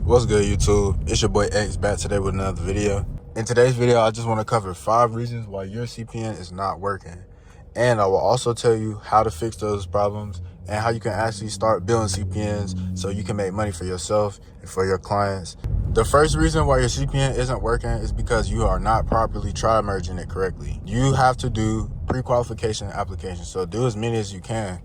What's good, YouTube? It's your boy X back today with another video. In today's video, I just want to cover 5 reasons why your CPN is not working. And I will also tell you how to fix those problems and how you can actually start building CPNs so you can make money for yourself and for your clients. The first reason why your CPN isn't working is because you are not properly tri-merging it correctly. You have to do pre-qualification applications, so do as many as you can.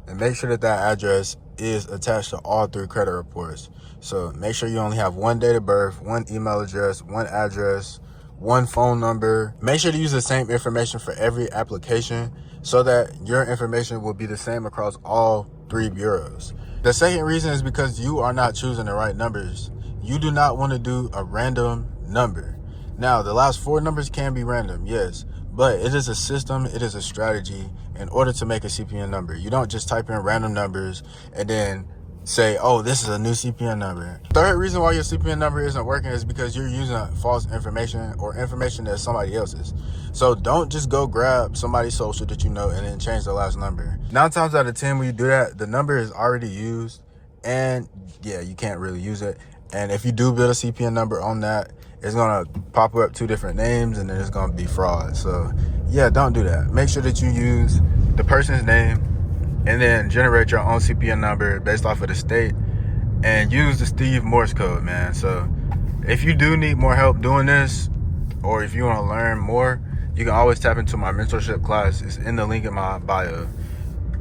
And make sure that address is attached to all 3 credit reports. So make sure you only have 1 date of birth, 1 email address, 1 address, 1 phone number. Make sure to use the same information for every application so that your information will be the same across all 3 bureaus. The second reason is because you are not choosing the right numbers. You do not want to do a random number. Now, the last 4 numbers can be random, yes, but it is a system, it is a strategy in order to make a CPN number. You don't just type in random numbers and then say, oh, this is a new CPN number. Third reason why your CPN number isn't working is because you're using false information or information that's somebody else's. So don't just go grab somebody's social that you know and then change the last number. 9 times out of 10 when you do that, the number is already used and yeah, you can't really use it. And if you do build a CPN number on that, it's gonna pop up 2 different names and then it's gonna be fraud. So yeah, don't do that. Make sure that you use the person's name and then generate your own CPN number based off of the state and use the Steve Morse code, man. So if you do need more help doing this, or if you want to learn more, you can always tap into my mentorship class. It's in the link in my bio.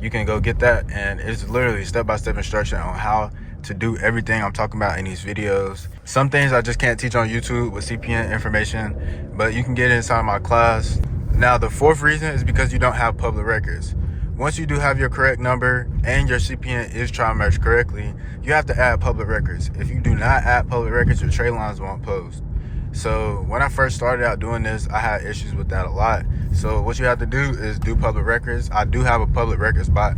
You can go get that, and it's literally step-by-step instruction on how to do everything I'm talking about in these videos. Some things I just can't teach on YouTube with CPN information, but you can get inside my class. Now, the 4th reason is because you don't have public records. Once you do have your correct number and your CPN is tri-merged correctly, you have to add public records. If you do not add public records, your trade lines won't post. So when I first started out doing this, I had issues with that a lot. So what you have to do is do public records. I do have a public records bot,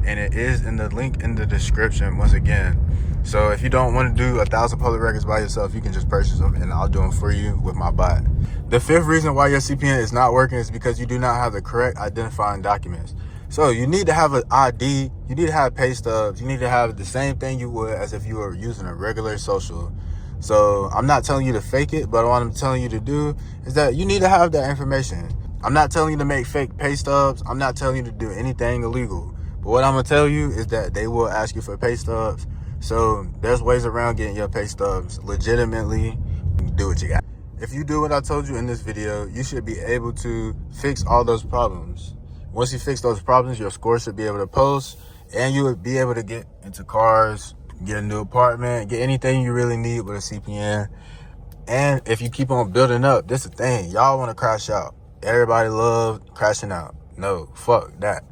and it is in the link in the description once again. So if you don't want to do 1,000 public records by yourself, you can just purchase them and I'll do them for you with my bot. The 5th reason why your CPN is not working is because you do not have the correct identifying documents. So you need to have an ID, you need to have pay stubs, you need to have the same thing you would as if you were using a regular social. So I'm not telling you to fake it, but what I'm telling you to do is that you need to have that information. I'm not telling you to make fake pay stubs. I'm not telling you to do anything illegal. But what I'm going to tell you is that they will ask you for pay stubs. So there's ways around getting your pay stubs legitimately. Do what you got. If you do what I told you in this video, you should be able to fix all those problems. Once you fix those problems, your score should be able to post, and you would be able to get into cars, get a new apartment, get anything you really need with a CPN. And if you keep on building up, this is the thing. Y'all want to crash out. Everybody love crashing out. No, fuck that.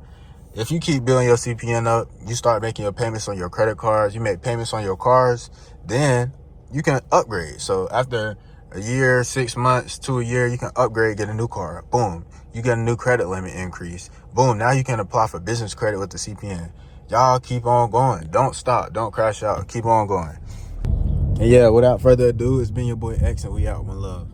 If you keep building your CPN up, you start making your payments on your credit cards, you make payments on your cars, then you can upgrade. So after a year, 6 months to a year, you can upgrade, get a new car. Boom. You get a new credit limit increase. Boom. Now you can apply for business credit with the CPN. Y'all keep on going. Don't stop. Don't crash out. Keep on going. And yeah, without further ado, it's been your boy X, and we out. One love.